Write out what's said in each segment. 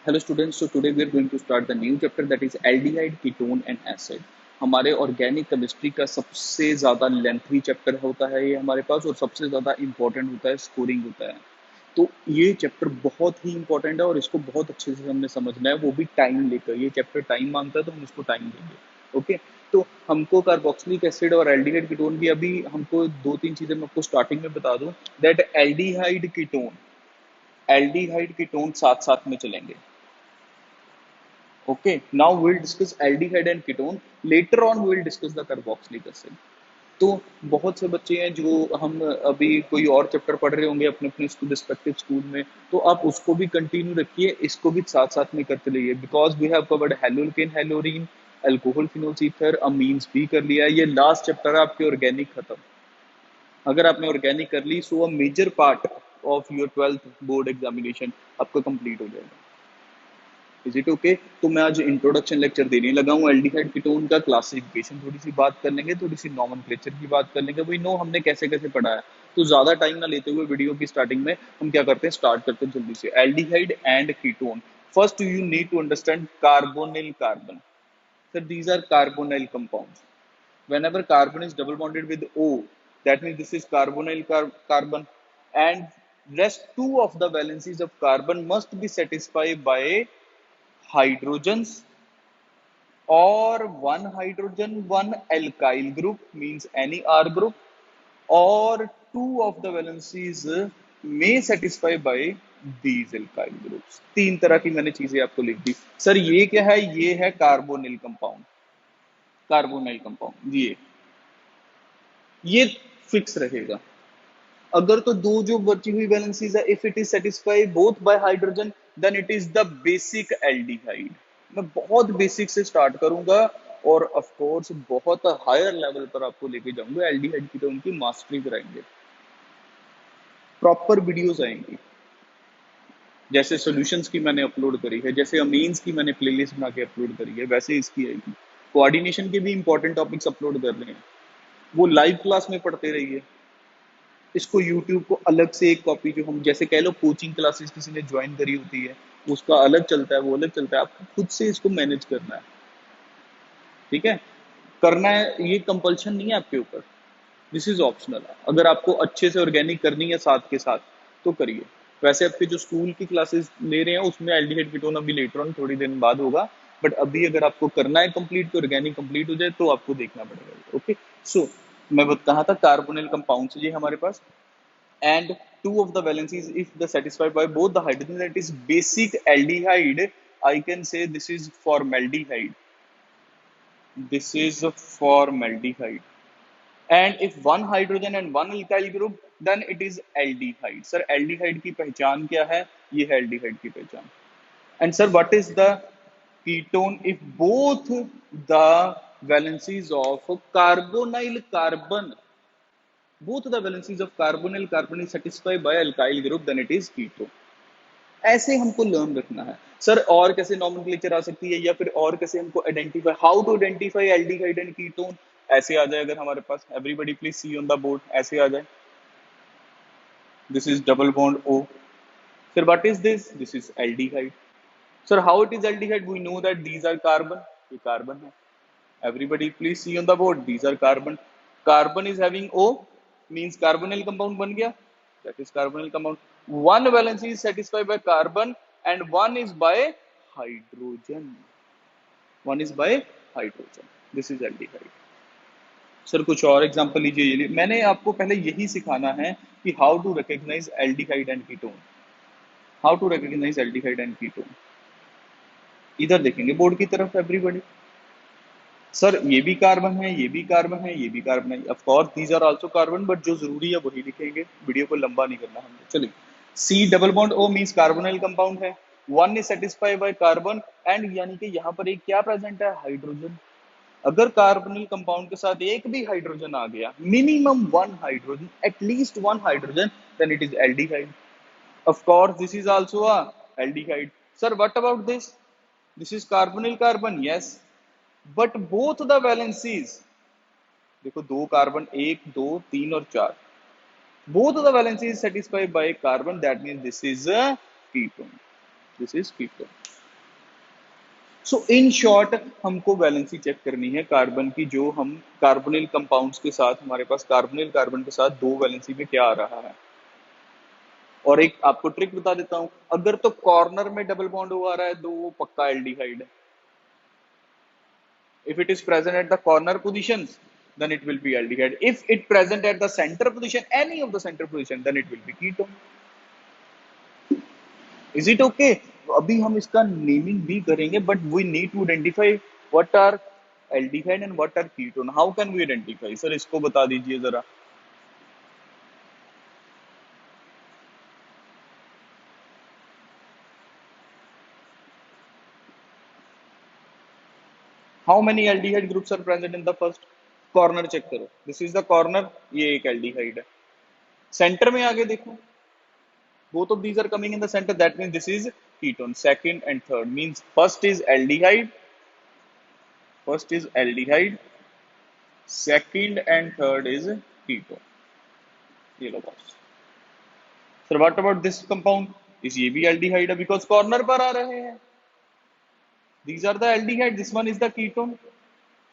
Hello students, so today we are going to start the new chapter that is aldehyde, ketone and acid. हमारे organic chemistry का सबसे ज़्यादा lengthy chapter होता है ये हमारे पास और सबसे ज़्यादा इंपॉर्टेंट होता है, स्कोरिंग होता है। तो ये चैप्टर बहुत ही इंपॉर्टेंट है और इसको बहुत अच्छे से हमने समझना है, वो भी टाइम लेकर। ये चैप्टर टाइम मांगता है तो हम इसको टाइम देंगे। ओके, तो हमको कार्बोक्सिलिक एसिड और एल्डिहाइड कीटोन की अभी हमको दो तीन चीज़ें मैं आपको स्टार्टिंग में बता दूं दैट एल्डिहाइड कीटोन साथ साथ में चलेंगे। Okay, now we'll discuss aldehyde and ketone. Later on, we will discuss the carboxylic acid. तो बहुत से बच्चे हैं जो हम अभी कोई और चैप्टर पढ़ रहे होंगे अपने अपने रिस्पेक्टिव स्कूल में, तो आप उसको भी कंटिन्यू रखिए, इसको भी साथ साथ में करते रहिए because we have covered haloalkane, haloarene, alcohol, phenols ether, amines भी कर लिया है। ये लास्ट चैप्टर है आपके ऑर्गेनिक खत्म। अगर आपने ऑर्गेनिक कर ली so a major part of your 12th board examination आपका कंप्लीट हो जाएगा। Is it okay? तो मैं आज इंट्रोडक्शन लेक्चर देने लगा हूँ एल्डिहाइड कीटोन का। क्लासिफिकेशन थोड़ी सी बात कर लेंगे, थोड़ी सी नॉमेनक्लेचर की बात कर लेंगे, वही नो हमने कैसे कैसे पढ़ा है। तो ज्यादा टाइम ना लेते हुए वीडियो की स्टार्टिंग में हम क्या करते हैं, स्टार्ट करते हैं जल्दी से। Aldehyde and ketone, first you need to understand carbonyl carbon. Sir these are carbonyl compounds. whenever carbon is double bonded with O, that means this is carbonyl carbon, and rest two of the valencies of carbon must be satisfied by hydrogens or one hydrogen, one alkyl group means any R group, or two of the valencies may satisfy by these alkyl groups। तीन तरह की मैंने चीजें आपको लिख दी। Sir ये क्या है? ये है कार्बोनिल कंपाउंड, कार्बोनिल कंपाउंड। ये फिक्स रहेगा। अगर तो दो जो बची हुई वैलेंसीज है, if it is satisfied both by hydrogen then it is the basic aldehyde. मैं बहुत बेसिक से स्टार्ट करूंगा और ऑफ कोर्स बहुत हायर लेवल पर आपको लेके जाऊंगा। एल्डिहाइड की तो उनकी मास्टरी कराएंगे, प्रॉपर वीडियोस आएंगी। जैसे सॉल्यूशंस की मैंने अपलोड करी है, जैसे अमीन्स की मैंने प्लेलिस्ट बना के अपलोड करी है, वैसे इसकी आएगी। कोऑर्डिनेशन के भी इंपॉर्टेंट टॉपिक्स अपलोड कर रहे हैं, वो लाइव क्लास में पढ़ते रहिए। इसको यूट्यूब को अलग से एक कॉपी, जो हम जैसे कह लो कोचिंग क्लासेस किसी ने ज्वाइन करी होती है, उसका अलग चलता है, वो अलग चलता है। आपको खुद से इसको मैनेज करना है, ठीक है? करना है, ये कंपल्शन नहीं है आपके ऊपर, दिस इज ऑप्शनल। अगर आपको अच्छे से ऑर्गेनिक करनी है साथ के साथ तो करिए। वैसे आपके जो स्कूल की क्लासेस ले रहे हैं उसमें एल्डिहाइड कीटोन अभी लेटर ऑन थोड़ी दिन बाद होगा, बट अभी अगर आपको करना है कंप्लीट, तो ऑर्गेनिक कंप्लीट हो जाए तो आपको देखना पड़ेगा। ओके, सो मैं कहा था कार्बोनिल कंपाउंड ये हमारे पास, and two of the valencies if the satisfied by both the hydrogen, that is basic aldehyde. I can say this is formaldehyde, this is formaldehyde. And if one hydrogen and one alkyl group then it is aldehyde। sir aldehyde की पहचान क्या है? ये है aldehyde की पहचान। and sir what is the ketone? if both the valencies of carbonyl carbon, both the valencies of carbonyl carbon is satisfied by alkyl group then it is ketone। ऐसे हमको लर्न रखना है। सर और कैसे nomenclature आ सकती है, या फिर और कैसे हमको identify, how to identify aldehyde and ketone? ऐसे आ जाए अगर हमारे पास, everybody please see on the board, ऐसे आ जाए, this is double bond O. फिर what is this? This is aldehyde. Sir how it is aldehyde? We know that these are carbon, ये कार्बन है। Everybody please see on the board, these are carbon. Carbon is having O means carbonyl compound बन गया, that is carbonyl compound। one valency is satisfied by carbon and one is by hydrogen, one is by hydrogen, this is aldehyde। Sir कुछ और example लीजिए। ये मैंने आपको पहले यही सिखाना है कि how to recognize aldehyde and ketone, how to recognize aldehyde and ketone. इधर देखेंगे बोर्ड की तरफ एवरीबॉडी। सर ये भी कार्बन है, ये भी कार्बन है, ये भी कार्बन है। Of course these are also carbon, but जो जरूरी है वही लिखेंगे, वीडियो को लंबा नहीं करना हमने। चलिए, C double bond O means carbonyl compound है, one is satisfied by carbon and, यानी कि यहाँ पर एक क्या प्रेजेंट है? हाइड्रोजन। अगर कार्बोनिल कंपाउंड के साथ एक भी हाइड्रोजन आ गया, minimum one hydrogen, at least one hydrogen, then it is aldehyde. Of course this is also a aldehyde. Sir what about this? This is carbonyl carbon, yes, but both the valencies, देखो दो carbon, एक दो तीन और चार, both the valencies satisfied by carbon, that means this is a ketone, this is ketone. So in short हमको valency check करनी है कार्बन की, जो हम कार्बोनिल कंपाउंड्स के साथ, हमारे पास कार्बोनिल कार्बन के साथ दो वैलेंसी में क्या आ रहा है। और एक आपको ट्रिक बता देता हूं, अगर तो कॉर्नर में डबल बॉन्ड हो आ रहा है तो वो पक्का एल्डिहाइड है। If it is present at the corner positions, then it will be aldehyde. If it present at the center position, any of the center position, then it will be ketone. Is it okay? अभी हम इसका naming भी करेंगे, but we need to identify what are aldehyde and what are ketone. How can we identify? Sir इसको बता दीजिए जरा। How many aldehyde groups are present in the first? Corner check करो, दिस इज द कॉर्नर, ये एक aldehyde है। Centre में आगे देखो, both of these are coming in the center, that means this is ketone. Second and third means first is aldehyde, second and third is ketone. ये लो boss. Sir what about this compound, इस ये भी aldehyde है because corner पर आ रहे हैं। these are the aldehyde, this one is the ketone,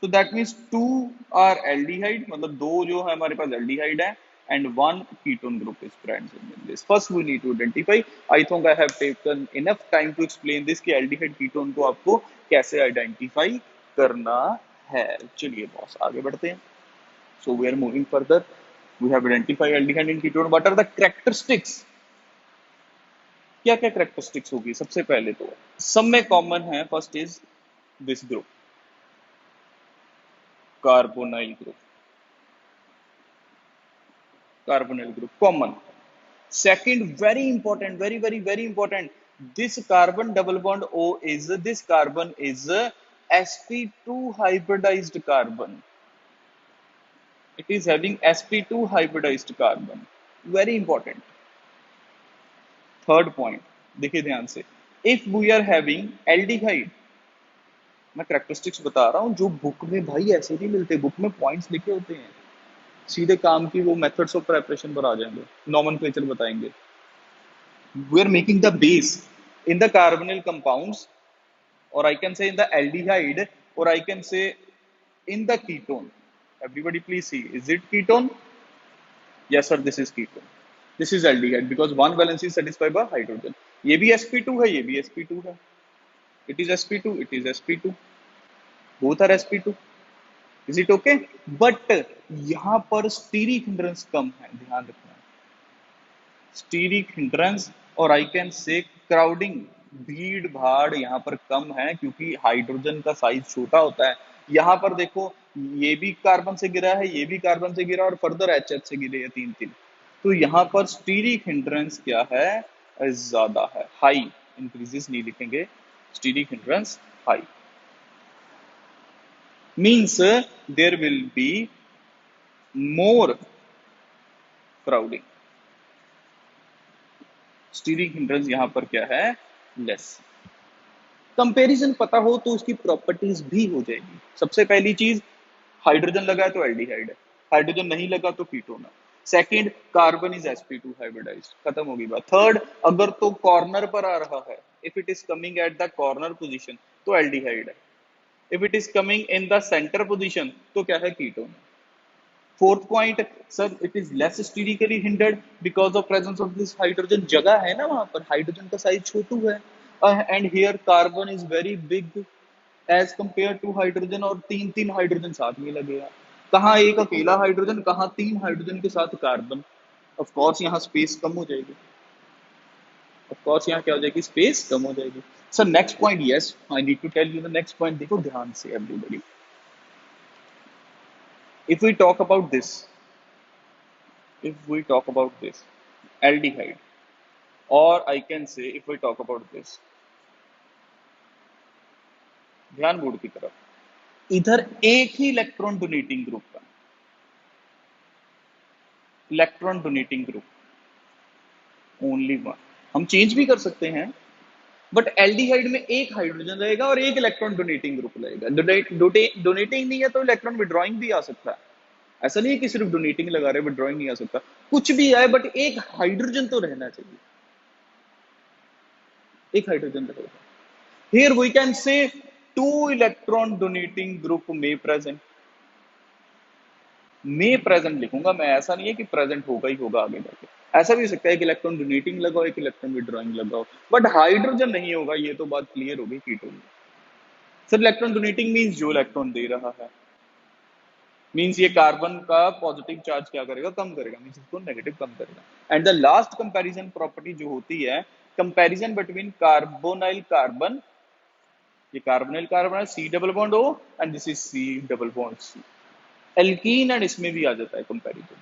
so that means two are aldehyde, मतलब दो जो है हमारे पास aldehyde है, and one ketone group is present in this. First we need to identify. I think I have taken enough time to explain this कि aldehyde ketone को आपको कैसे identify करना है। चलिए बॉस आगे बढ़ते हैं। So we are moving further. We have identified aldehyde and ketone. What are the characteristics? क्या क्या characteristics होगी? सबसे पहले तो सब में कॉमन है, first is this group, carbonyl group, carbonyl group common. Second, very important, very important, this carbon double bond O is, this carbon is sp2 hybridized carbon, it is having sp2 hybridized carbon, very important. Third point, देखिए ध्यान से, if we are having aldehyde, मैं characteristics बता रहा हूं जो book में भाई ऐसे नहीं मिलते, बुक में पॉइंट्स लिखे होते हैं, सीधे काम की वो मेथड्स ऑफ प्रेपरेशन पर आ जाएंगे, नॉमेनक्लेचर बताएंगे। We are making the base in the carbonyl compounds, or I can say in the aldehyde, or I can say in the ketone. Everybody please see, is it ketone? Yes sir, this is ketone, this is aldehyde because one valence is satisfied by hydrogen. ये भी sp2 है, ये भी sp2 है, it is sp2, it is sp2, both are sp2. Is it okay? But यहाँ पर stearic hindrance कम है, ध्यान रखना, स्टीरिक हिंड्रेंस और आई कैन से क्राउडिंग, भीड़ भाड़ यहाँ पर कम है क्योंकि हाइड्रोजन का साइज छोटा होता है। यहाँ पर देखो ये भी कार्बन से गिरा है, ये भी कार्बन से गिरा और फर्दर एचएच से गिरे हैं तीन तीन, तो यहाँ पर स्टीरिक हिंड्रेंस क्या है, ज्यादा है, हाई, इंक्रीजेस नहीं लिखेंगे, steric hindrance high means there will be more crowding, steric hindrance यहाँ पर क्या है, लेस। कंपैरिजन पता हो तो उसकी प्रॉपर्टीज भी हो जाएगी। सबसे पहली चीज, हाइड्रोजन लगा है तो एल्डिहाइड है, हाइड्रोजन नहीं लगा तो कीटोन है। Second, carbon is sp2 hybridised, खत्म होगी बात। थर्ड, अगर तो कॉर्नर पर आ रहा है, if it is coming at the corner position तो एल्डिहाइड है, if it is coming in the center position तो क्या है, कीटोन है। Fourth point sir, it is less sterically hindered because of presence of this hydrogen, जगह है ना वहां पर, हाइड्रोजन का साइज छोटू है, and here carbon is very big as compare to hydrogen, और तीन तीन हाइड्रोजन साथ में लगेगा, कहाँ एक अकेला हाइड्रोजन, कहाँ तीन हाइड्रोजन के साथ कार्बन, ऑफ कोर्स यहाँ स्पेस कम हो जाएगी, ऑफ कोर्स यहाँ क्या हो जाएगी, स्पेस कम हो जाएगी। Sir next point, yes I need to tell you the next point, देखो ध्यान से everybody, if we talk about this, if we talk about this aldehyde, or I can say if we talk about this, ध्यान board की तरफ, इधर एक ही electron donating group का, electron donating group only one, हम चेंज भी कर सकते हैं, बट एल्डिहाइड में एक हाइड्रोजन रहेगा और एक इलेक्ट्रॉन डोनेटिंग ग्रुप रहेगा। डोनेटिंग नहीं है तो इलेक्ट्रॉन विड्रॉइंग भी आ सकता है, ऐसा नहीं है कि सिर्फ डोनेटिंग लगा रहे विड्रॉइंग नहीं आ सकता, कुछ भी आए बट एक हाइड्रोजन तो रहना चाहिए, एक हाइड्रोजन रहेगा। Here we can say two electron donating group में प्रेजेंट लिखूंगा मैं, ऐसा नहीं है कि प्रेजेंट होगा ही होगा आगे जाके। ऐसा भी हो सकता है कि इलेक्ट्रॉन डोनेटिंग लगाओ, एक इलेक्ट्रॉन विड्रॉइंग लगाओ, बट हाइड्रोजन नहीं होगा, ये तो बात क्लियर होगी कीटोन में। सर इलेक्ट्रॉन डोनेटिंग मीन्स जो इलेक्ट्रॉन दे रहा है, मीन्स ये कार्बन का पॉजिटिव चार्ज क्या करेगा, कम करेगा, मीन्स इसको नेगेटिव कम करेगा। And the last comparison property जो होती है, कंपैरिजन बिटवीन कार्बोनाइल कार्बन, ये कार्बोनाइल कार्बन है, C double bond O, and this is C double bond C, alkene, and इसमें भी आ जाता है कंपैरिजन।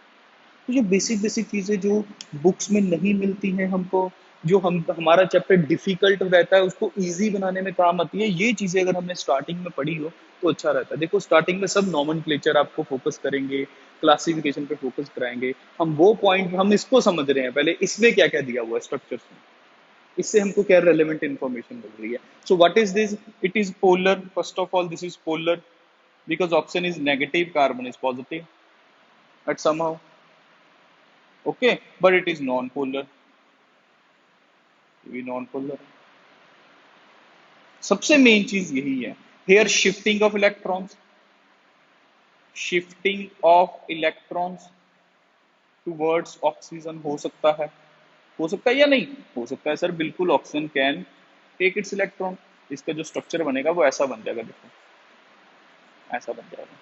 तो ये बेसिक बेसिक चीजें जो बुक्स में नहीं मिलती हैं हमको, जो हम हमारा चैप्टर डिफिकल्ट रहता है उसको इजी बनाने में काम आती है, ये चीजें अगर हमने स्टार्टिंग में पढ़ी हो तो अच्छा रहता है। देखो स्टार्टिंग में सब नॉमेनक्लेचर आपको फोकस करेंगे, क्लासिफिकेशन पे फोकस कराएंगे, हम वो पॉइंट हम इसको समझ रहे हैं पहले, इसमें क्या क्या दिया हुआ है स्ट्रक्चर्स में, इससे हमको क्या रेलेवेंट इन्फॉर्मेशन मिल रही है। So what is this, it is polar, first of all this is polar because oxygen is negative, carbon is positive at somehow, okay, but it is non-polar, ये भी non-polar है। सबसे मेन चीज यही है, here shifting of electrons towards oxygen हो सकता है या नहीं हो सकता है सर, बिल्कुल oxygen can take its electron, इसका जो स्ट्रक्चर बनेगा वो ऐसा बन जाएगा, देखो ऐसा बन जाएगा,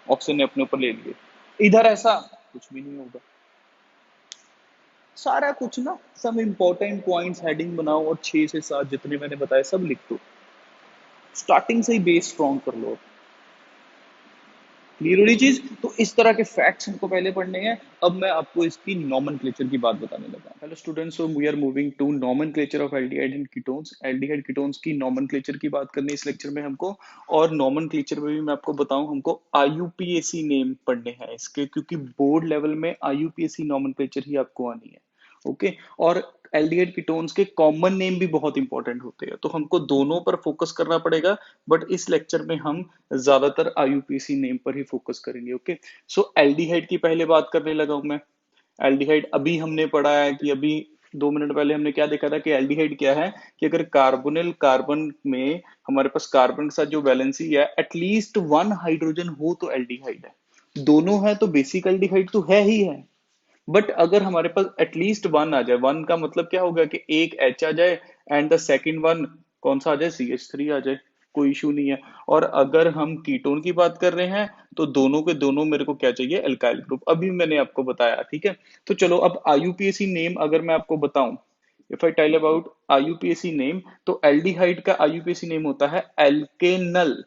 ऑक्सीजन ने अपने ऊपर ले लिए, इधर ऐसा कुछ भी नहीं होगा। सारा कुछ ना, सब इंपॉर्टेंट पॉइंट्स हेडिंग बनाओ और 6 से 7 जितने मैंने बताए सब लिख दो, स्टार्टिंग से ही बेस स्ट्रॉन्ग कर लो। क्लियर हो रही चीज, तो इस तरह के फैक्ट्स हमको पहले पढ़ने हैं। अब मैं आपको इसकी नॉमेनक्लेचर की बात बताने लगा। Hello students, so we are moving to nomenclature of aldehyde and ketones. Aldehyde ketones की नॉमेनक्लेचर की बात करनी है इस लेक्चर में हमको, और नॉमेनक्लेचर में भी मैं आपको बताऊं, हमको आईयूपीएसी नेम पढ़ने हैं इसके, क्योंकि बोर्ड लेवल में आईयूपीएसी नॉमेनक्लेचर ही आपको आनी है। ओके, और एल्डिहाइड कीटोन्स के कॉमन नेम भी बहुत इंपॉर्टेंट होते हैं, तो हमको दोनों पर फोकस करना पड़ेगा, बट इस लेक्चर में हम ज्यादातर आईयूपीएसी नेम पर ही फोकस करेंगे। ओके, सो एल्डिहाइड की पहले बात करने लगा हूं मैं। एल्डिहाइड अभी हमने पढ़ा है कि अभी 2 मिनट पहले हमने क्या देखा था कि एल्डिहाइड क्या है, कि अगर कार्बोनिल कार्बन में हमारे पास कार्बन के साथ जो वैलेंसी है एटलीस्ट 1 हाइड्रोजन हो तो एल्डिहाइड है, दोनों है तो बेसिक एल्डिहाइड तो है ही है। बट अगर हमारे पास एटलीस्ट 1 आ जाए, 1 का मतलब क्या होगा कि एक H आ जाए एंड द सेकेंड वन कौन सा आ जाए, CH3 आ जाए, कोई इशू नहीं है। और अगर हम कीटोन की बात कर रहे हैं तो दोनों के दोनों मेरे को क्या चाहिए, एल्काइल ग्रुप, अभी मैंने आपको बताया। ठीक है, तो चलो अब आईयूपीएसी नेम अगर मैं आपको बताऊं, if I tell about IUPAC name, तो एल्डिहाइड का आईयूपीएसी नेम होता है एल्केनल।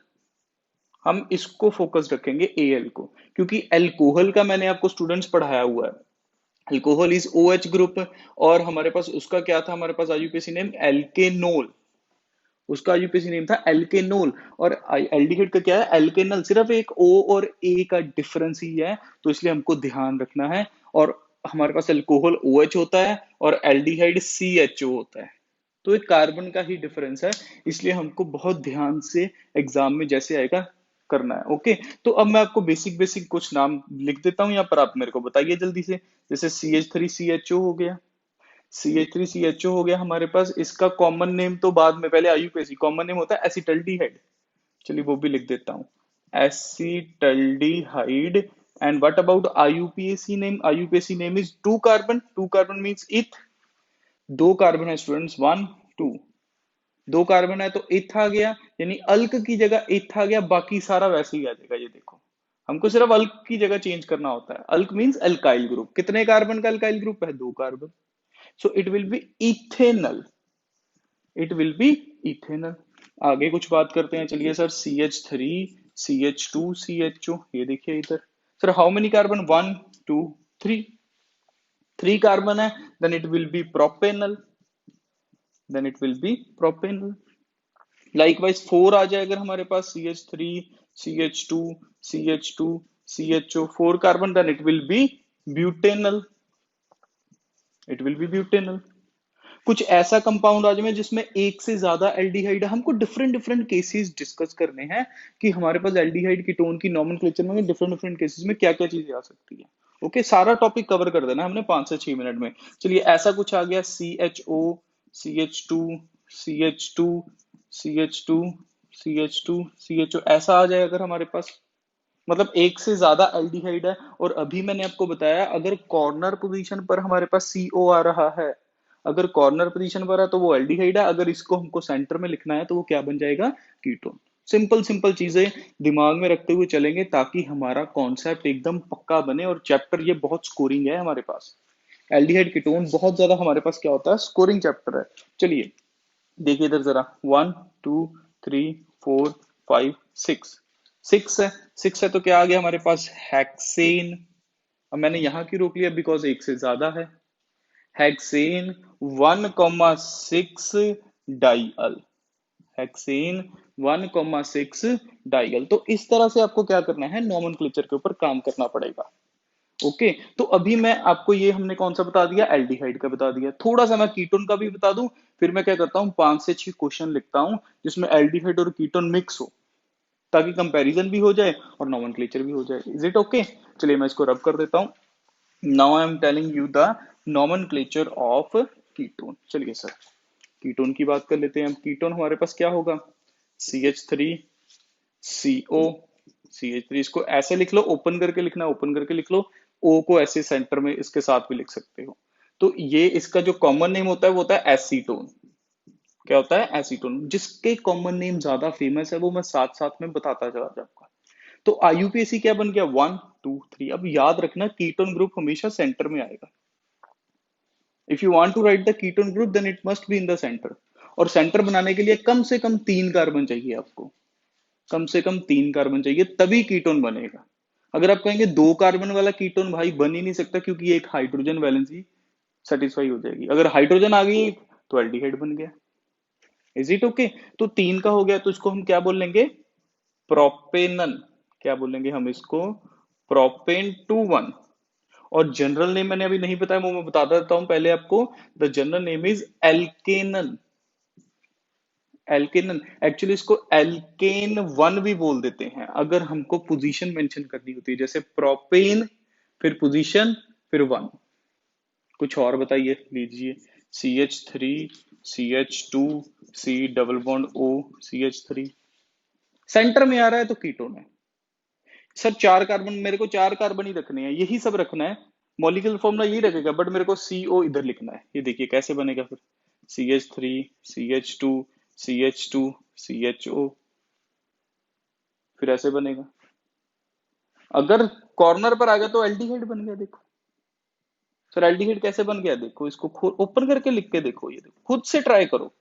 हम इसको फोकस रखेंगे एल को, क्योंकि एल्कोहल का मैंने आपको स्टूडेंट्स पढ़ाया हुआ है, अल्कोहल इज OH ग्रुप, और हमारे पास उसका क्या था, हमारे पास आईयूपीएसी नेम एल्केनोल, उसका आईयूपीएसी नेम था एल्केनोल। और एल्डिहाइड का क्या है, एल्केनल, सिर्फ एक O और A का डिफरेंस ही है, तो इसलिए हमको ध्यान रखना है। और हमारे पास अल्कोहल OH होता है और एल्डिहाइड CHO होता है, तो एक कार्बन का ही डिफरेंस है, इसलिए हमको बहुत ध्यान से एग्जाम में जैसे आएगा करना है। ओके, तो अब मैं आपको बेसिक बेसिक कुछ नाम लिख देता हूं यहाँ पर, आप मेरे को बताइए जल्दी से। जैसे CH3CHO हो गया, CH3CHO हो गया हमारे पास, इसका कॉमन नेम तो बाद में, पहले आईयूपीएसी कॉमन नेम होता है एसिटल्डिहाइड, चलिए वो भी लिख देता हूं, acetaldehyde. And what about IUPAC name, IUPAC name is 2 carbon, 2 carbon means इथ, 2 कार्बन है स्टूडेंट्स, 1 2, 2 कार्बन है तो इथ आ गया, यानी अल्क की जगह इथ आ गया, बाकी सारा वैसे ही आ जाएगा। ये देखो, हमको सिर्फ अल्क की जगह चेंज करना होता है। अल्क मींस अल्काइल ग्रुप, कितने कार्बन का अल्काइल ग्रुप है, 2 carbon, so it will B ethanal, it will B ethanal. आगे कुछ बात करते हैं, चलिए सर, CH3 CH2 CHO, ये देखिए इधर, sir how many carbon, 1 2 3, 3 carbon है, then it will be propanal, then it will be propanal. Likewise 4 आ जाए अगर हमारे पास, CH3 CH2 CH2 CHO, 4 carbon, then it will be butanal, it will be butanal. कुछ ऐसा कंपाउंड आ जाए जिसमें एक से ज्यादा एल्डिहाइड है, हमको डिफरेंट डिफरेंट केसेस डिस्कस करने हैं कि हमारे पास एल्डिहाइड कीटोन की नॉमेनक्लेचर में डिफरेंट डिफरेंट केसेस में क्या क्या चीजें आ सकती है। ओके, सारा टॉपिक कवर कर देना हमने 5 से 6 मिनट में। चलिए ऐसा कुछ आ गया, CHO CH2 CH2 CH2 CH2 ऐसा आ जाए अगर हमारे पास, मतलब एक से ज्यादा एल्डिहाइड है। और अभी मैंने आपको बताया अगर कॉर्नर पोजीशन पर हमारे पास CO आ रहा है, अगर कॉर्नर पोजीशन पर है तो वो एल्डिहाइड है, अगर इसको हमको सेंटर में लिखना है तो वो क्या बन जाएगा, कीटोन। सिंपल सिंपल चीजें दिमाग में रखते हुए चलेंगे ताकि हमारा कॉन्सेप्ट एकदम पक्का बने। और चैप्टर ये बहुत स्कोरिंग है हमारे पास, एल्डिहाइड कीटोन बहुत ज्यादा हमारे पास क्या होता है, स्कोरिंग चैप्टर है। चलिए देखिए इधर जरा, 1 2 3 4 5 6, 6 है तो क्या आ गया हमारे पास, हेक्सेन। अब मैंने यहां की रोक लिया बिकॉज एक से ज्यादा है। Hexane 1,6 diol, hexane 1,6 diol. तो इस तरह से आपको क्या करना है, नॉमेनक्लेचर के ऊपर काम करना पड़ेगा। ओके, तो अभी मैं आपको ये हमने कौन सा बता दिया, एल्डिहाइड का बता दिया, थोड़ा सा मैं कीटोन का भी बता दूं। फिर मैं क्या करता हूँ, 5 से 6 क्वेश्चन लिखता हूँ जिसमें एल्डिहाइड और कीटोन मिक्स हो, ताकि कंपैरिजन भी हो जाए और नॉमेनक्लेचर भी हो जाए। Is it okay? चलिए मैं इसको रब कर देता हूँ। Now I am telling you the nomenclature of ketone. चलिए सर, कीटोन की बात कर लेते हैं। कीटोन हमारे पास क्या होगा, CH3 CO, CH3 इसको ऐसे लिख लो, ओपन करके लिखना, ओपन करके लिख लो। O को ऐसे सेंटर में इसके साथ भी लिख सकते हो। तो ये इसका जो कॉमन नेम होता है वो होता है एसीटोन। क्या होता है, एसीटोन। जिसके कॉमन नेम ज्यादा फेमस है वो मैं साथ साथ में बताता चला जाऊंगा। तो IUPAC क्या बन गया, 1 2 3। अब याद रखना कीटोन ग्रुप हमेशा सेंटर में आएगा। If you want to write the ketone group then it must be in the centre. और सेंटर बनाने के लिए कम से कम 3 कार्बन चाहिए आपको, कम से कम 3 कार्बन चाहिए, तभी कीटोन बनेगा। अगर आप कहेंगे 2 कार्बन वाला कीटोन भाई बन ही नहीं सकता, क्योंकि एक हाइड्रोजन वैलेंसी सेटिस्फाई हो जाएगी। अगर हाइड्रोजन आ गई तो एल्डिहाइड बन गया। Is it okay? तो 3 का हो गया तो इसको हम क्या बोल लेंगे, प्रोपेनन। क्या बोलेंगे हम इसको, प्रोपेन 2 1। और जनरल नेम मैंने अभी नहीं बताया, वो मैं बता देता हूं पहले आपको। The general name is alkanone. Alkanone, actually इसको एल्केन 1 भी बोल देते हैं अगर हमको पोजीशन मेंशन करनी होती है, जैसे प्रोपेन फिर पोजीशन फिर 1। कुछ और बताइए लीजिए, CH3 CH2 C double bond O CH3 centre में आ रहा है तो कीटोन है। सर 4 कार्बन, मेरे को 4 कार्बन ही रखने हैं, यही सब रखना है, मॉलिक्यूलर फॉर्मूला यही रखेगा, बट मेरे को CO इधर लिखना है। ये देखिए कैसे बनेगा फिर, CH3 CH2 CH2 CHO, फिर ऐसे बनेगा। अगर कॉर्नर पर आ गया तो एल्डिहाइड बन गया। देखो सर एल्डिहाइड कैसे बन गया, देखो इसको ओपन करके लिख के देखो, ये देखो खुद से ट्राई करो।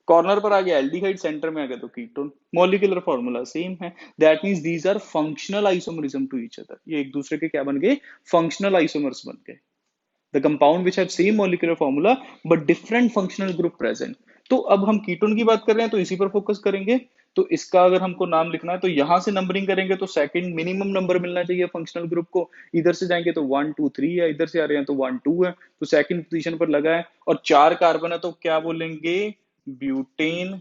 कॉर्नर पर आ गया एल्डिहाइड, सेंटर में आ गया तो कीटोन। मॉलिक्यूलर फॉर्मूला सेम है। That means these are functional isomerism to each other. ये एक दूसरे के क्या बन गए, फंक्शनल आइसोमर्स बन गए। The compound which have same molecular formula but different functional group present. तो अब हम कीटोन की बात कर रहे हैं तो इसी पर फोकस करेंगे। तो इसका अगर हमको नाम लिखना है तो यहां से नंबरिंग करेंगे तो सेकंड मिनिमम नंबर मिलना चाहिए फंक्शनल ग्रुप को। इधर से जाएंगे तो 1 2 3 है, इधर से आ रहे हैं तो 1 2 है, तो सेकंड पोजीशन पर लगा है। और 4 कार्बन है तो क्या बोलेंगे, ब्यूटेन।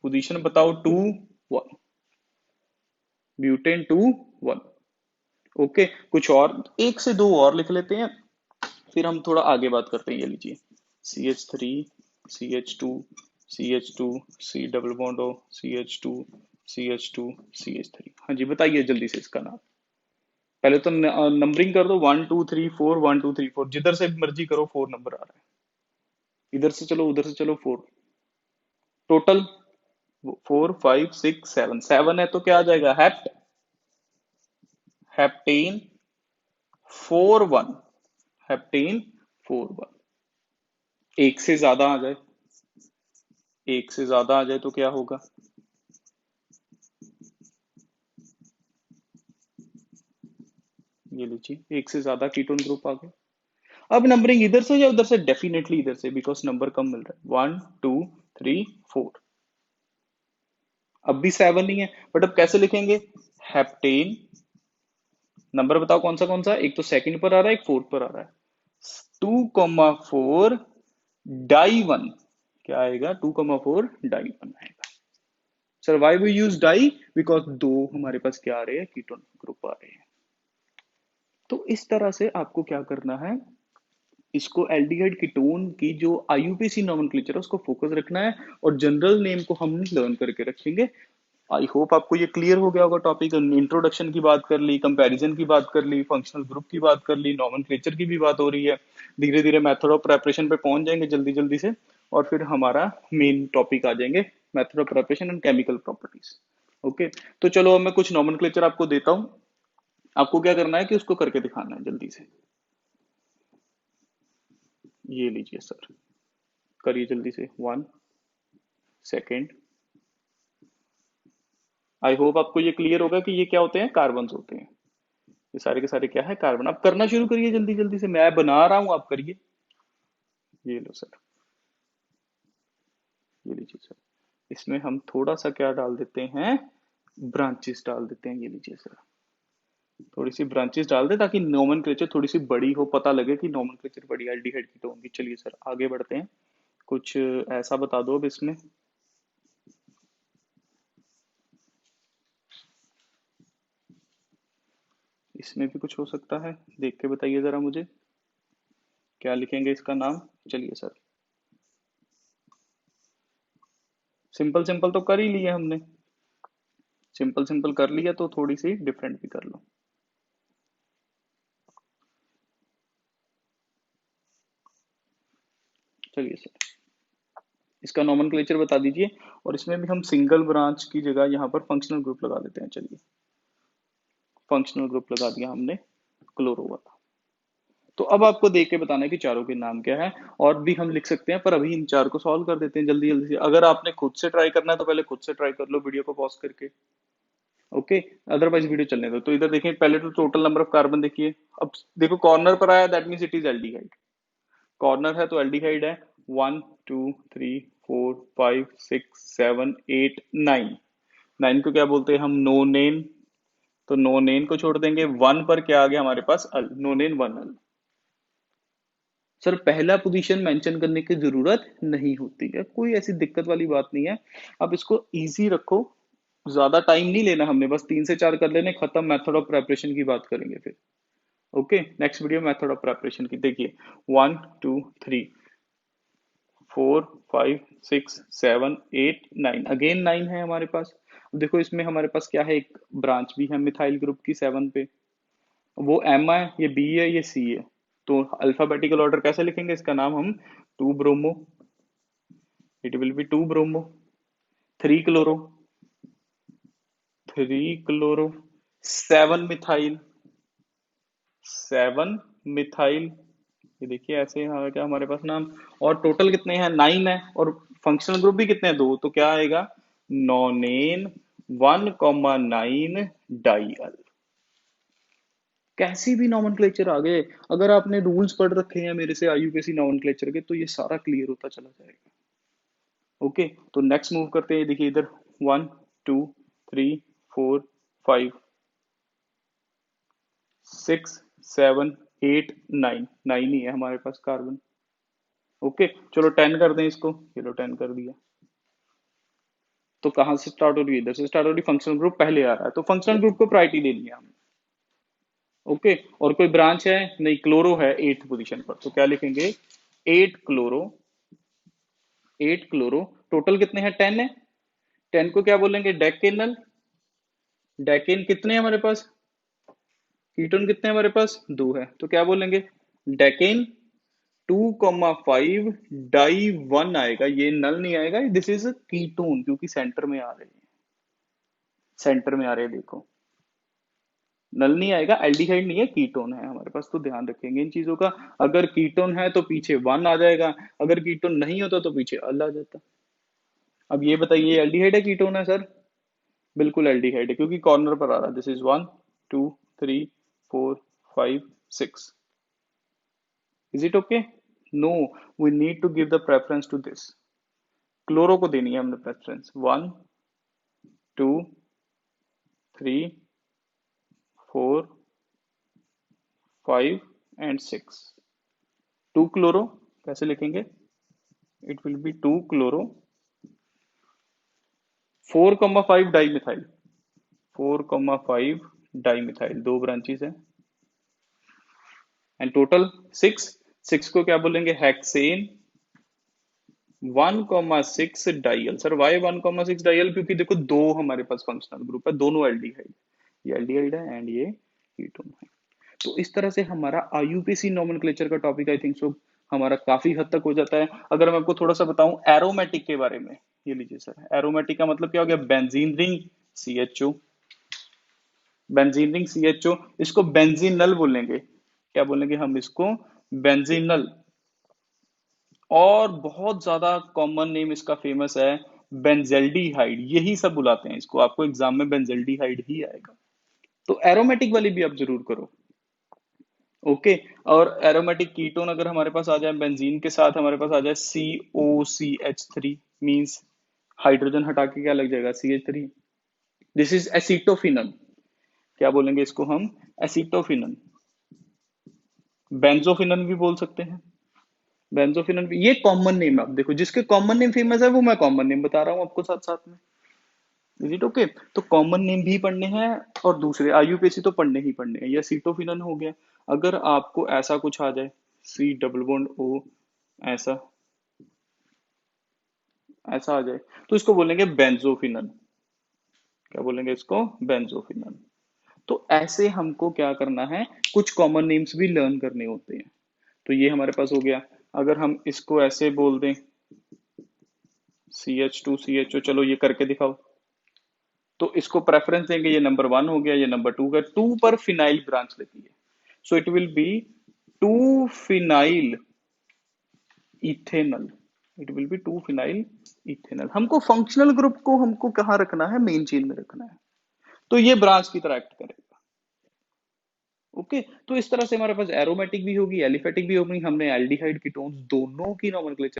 पोजीशन बताओ, 2 1, ब्यूटेन 2 1। ओके, कुछ और एक से दो और लिख लेते हैं, फिर हम थोड़ा आगे बात करते हैं। ये लीजिए, CH3 CH2 CH2 C double bond O CH2 CH2 CH3। हाँ जी बताइए जल्दी से इसका नाम। पहले तो नंबरिंग कर दो, 1 2 3 4, 1 2 3 4, जिधर से मर्जी करो 4 नंबर आ रहा है। इधर से चलो उधर से चलो, 4 टोटल, 4 5 6 7, 7 है तो क्या आ जाएगा, हेप्टेन 4 1, हेप्टेन 4 1। एक से ज्यादा आ जाए, एक से ज्यादा आ जाए तो क्या होगा, ये लीजिए एक से ज्यादा कीटोन ग्रुप आ गए। अब नंबरिंग इधर से या उधर से, डेफिनेटली इधर से, बिकॉज नंबर कम मिल रहा है, 1 2 3 4। अब भी 7 ही है, बट अब कैसे लिखेंगे, हेप्टेन, नंबर बताओ कौन सा, एक तो सेकंड पर आ रहा है, एक फोर्थ पर आ रहा है, 2,4 डाई 1। क्या आएगा, 2,4 डाई 1 आएगा। Sir why we use di, because दो हमारे पास क्या आ रहे हैं, कीटोन ग्रुप आ रहे हैं। तो इस तरह से आपको क्या करना है, इसको एल्डिहाइड कीटोन की जो आईयूपीएसी नोमेनक्लेचर है उसको फोकस रखना है, और जनरल नेम को हम लर्न करके रखेंगे। आई होप आपको ये क्लियर हो गया होगा टॉपिक। इंट्रोडक्शन की बात कर ली, कंपैरिजन की बात कर ली, फंक्शनल ग्रुप की बात कर ली, नोमेनक्लेचर की भी बात हो रही है। धीरे धीरे मेथड ऑफ प्रेपरेशन पे पहुंच जाएंगे जल्दी जल्दी से, और फिर हमारा मेन टॉपिक आ जाएंगे, method of preparation and chemical properties. Okay, तो चलो अब मैं कुछ नोमेनक्लेचर आपको देता हूँ, आपको क्या करना है कि उसको करके दिखाना है जल्दी से। ये लीजिए सर, करिए जल्दी से। 1 सेकेंड। आई होप आपको ये क्लियर होगा कि ये क्या होते हैं, कार्बन होते हैं। ये सारे के सारे क्या है, कार्बन। आप करना शुरू करिए जल्दी जल्दी से, मैं बना रहा हूं, आप करिए। ये लो सर, ये लीजिए सर। इसमें हम थोड़ा सा क्या डाल देते हैं, ब्रांचेस डाल देते हैं। ये लीजिए सर, थोड़ी सी ब्रांचेस डाल दे ताकि नोमेनक्लेचर थोड़ी सी बड़ी हो, पता लगे कि नोमेनक्लेचर बड़ी एल्डिहाइड कीटोन की। चलिए सर आगे बढ़ते हैं, कुछ ऐसा बता दो अब इसमें। इसमें भी कुछ हो सकता है, देख के बताइए जरा मुझे, क्या लिखेंगे इसका नाम। चलिए सर, सिंपल सिंपल तो कर ही लिया हमने, सिंपल सिंपल कर लिया, तो थोड़ी सी डिफरेंट भी कर लो। चलिए सर, इसका नोमेनक्लेचर बता दीजिए, और इसमें भी हम सिंगल ब्रांच की जगह यहाँ पर फंक्शनल ग्रुप लगा देते हैं। चलिए, फंक्शनल ग्रुप लगा दिया हमने, क्लोरो वाला। तो अब आपको देख के बताना है कि चारों के नाम क्या है, और भी हम लिख सकते हैं, पर अभी इन चार को सॉल्व कर देते हैं जल्दी जल्दी से। अगर आपने खुद से ट्राई करना है तो पहले खुद से ट्राई कर लो वीडियो को पॉज करके। ओके, अदरवाइज वीडियो चलने दो। तो इधर देखिए, पहले तो टोटल नंबर ऑफ कार्बन देखिए। अब देखो कॉर्नर पर आया, that means it is aldehyde. Corner है तो एल्डिहाइड है। 1 2 3 4 5 6 7 8 9। 9 को क्या बोलते हैं हम, नोनेन। तो नोनेन को छोड़ देंगे। 1 पर क्या आ गया हमारे पास, अल। नोनेन 1 अल। सर पहला पोजीशन मेंशन करने की जरूरत नहीं होती है, कोई ऐसी दिक्कत वाली बात नहीं है। अब इसको इजी रखो, ज्यादा टाइम नहीं लेना हमने, बस 3 से 4 कर लेने, खत्म। मेथड ऑफ प्रेपरेशन की बात करेंगे फिर। Okay, next video method of preparation की। देखिए 1 2 3 4 5 6 7 8 9, अगेन 9 है हमारे पास। अब देखो इसमें हमारे पास क्या है, एक ब्रांच भी है मिथाइल ग्रुप की 7 पे। वो एम है, ये बी है, ये सी है। तो अल्फाबेटिकल ऑर्डर कैसे लिखेंगे इसका नाम हम, 2 bromo, it will be 2 bromo. 3 chloro, 3 chloro. 7 methyl, 7 methyl. ये देखिए ऐसे है क्या हमारे पास नाम। और टोटल कितने हैं, 9 है, और फंक्शनल ग्रुप भी कितने हैं, 2। तो क्या आएगा, नॉनेन 1,9 डाइअल। कैसी भी नॉमेनक्लेचर आ गए, अगर आपने रूल्स पढ़ रखे हैं मेरे से आईयूपीएसी नॉमेनक्लेचर के, तो ये सारा क्लियर होता चला जाएगा। ओके, तो नेक्स्ट मूव करते हैं। देखिए इधर 1 2 3 4 5 6 7 8 9, 9 ही है हमारे पास कार्बन। ओके, चलो 10 कर दें इसको। चलो 10 कर दिया। तो कहाँ से स्टार्ट हो रही है, इधर से स्टार्ट हो रही। फंक्शनल ग्रुप पहले आ रहा है, तो फंक्शनल ग्रुप को प्रायोरिटी दे दिया हमने। ओके, और कोई ब्रांच है नहीं, क्लोरो है 8th पोजीशन पर, तो क्या लिखेंगे, 8 क्लोरो। 8 क्लोरो। टोटल कितने हैं, 10 है। 10 को क्या बोलेंगे, डेकेनल। डेकेन कितने हैं हमारे पास, कीटोन कितने हैं हमारे पास, 2 है, तो क्या बोलेंगे, डेकेन 2,5 डाई 1 आएगा। ये नल नहीं आएगा, दिस इज कीटोन, क्योंकि सेंटर में आ रहे हैं, सेंटर में आ रहे हैं देखो। नल नहीं आएगा, एल्डिहाइड नहीं है, कीटोन है हमारे पास, तो ध्यान रखेंगे इन चीजों का। अगर कीटोन है तो पीछे 1 आ जाएगा, अगर कीटोन नहीं होता तो पीछे अल आ जाता। अब ये बताइए एल्डिहाइड है कीटोन है सर, बिल्कुल एल्डिहाइड है, क्योंकि कॉर्नर पर आ रहा है। This is 1 2 3 4 5 6। Is it okay, no, we need to give the preference to this. Chloro को देनी है हमने प्रेफरेंस। 1 2 3 4 5 एंड 6। 2 क्लोरो कैसे लिखेंगे, it will be 2 chloro. 4,5 di methyl, 4,5 di methyl, 2 branches है। And total 6। 6 को क्या बोलेंगे, hexane 1,6 diol. Sir why 1,6 diol, क्योंकि देखो दो हमारे पास फंक्शनल ग्रुप है, दोनों एल्डिहाइड, ये एल्डिहाइड है एंड ये कीटोन है। तो इस तरह से हमारा आईयूपीएसी नोमेनक्लेचर का टॉपिक आई थिंक सो हमारा काफी हद तक हो जाता है। अगर मैं आपको थोड़ा सा बताऊं एरोमेटिक के बारे में, ये लीजिए सर, एरोमेटिक का मतलब क्या हो गया, benzene ring CHO, benzene ring CHO, इसको बेंजीनल बोलेंगे, क्या बोलेंगे हम इसको, बेंजीनल। और बहुत ज्यादा कॉमन नेम इसका फेमस है बेंजेल्डिहाइड, यही सब बुलाते हैं इसको, आपको एग्जाम में बेंजेल्डिहाइड ही आएगा। तो एरोमेटिक वाली भी आप जरूर करो। ओके। और एरोमेटिक कीटोन अगर हमारे पास आ जाए बेंजीन के साथ, हमारे पास आ जाए COCH3, मींस हाइड्रोजन हटा के क्या लग जाएगा, CH3, दिस इज एसिटोफिनन, क्या बोलेंगे इसको हम, एसिटोफिनन। बेंजोफिनन भी बोल सकते हैं, बेंजोफिनन भी, ये कॉमन नेम है। आप देखो जिसके कॉमन नेम फेमस है वो मैं कॉमन नेम बता रहा हूँ आपको साथ साथ में। Is it okay? तो कॉमन नेम भी पढ़ने हैं और दूसरे आईयूपीएसी तो पढ़ने ही पढ़ने हैं। या सीटोफिनन हो गया, अगर आपको ऐसा कुछ आ जाए, C डबल बॉन्ड O, ऐसा ऐसा आ जाए, तो इसको बोलेंगे बेंजोफिनन, क्या बोलेंगे इसको, बेंजोफिनन। तो ऐसे हमको क्या करना है, कुछ कॉमन नेम्स भी लर्न करने होते हैं। तो ये हमारे पास हो गया। अगर हम इसको ऐसे बोल दें CH2CHO, चलो ये करके दिखाओ, तो इसको प्रेफरेंस देंगे, ये नंबर 1 हो गया, ये नंबर 2 का, 2 पर फिनाइल ब्रांच लेती है, so it will be 2 phenyl ethanal, it will be 2 phenyl ethanal. हमको फंक्शनल ग्रुप को हमको कहाँ रखना है, मेन चेन में रखना है, तो ये ब्रांच की तरह एक्ट करेगा। ओके। तो इस तरह से हमारे पास एरोमेटिक भी होगी, एलिफेटिक भी होगी, हमने एल्डिहाइड कीटोन्स दोनों की नॉमेनक्लेचर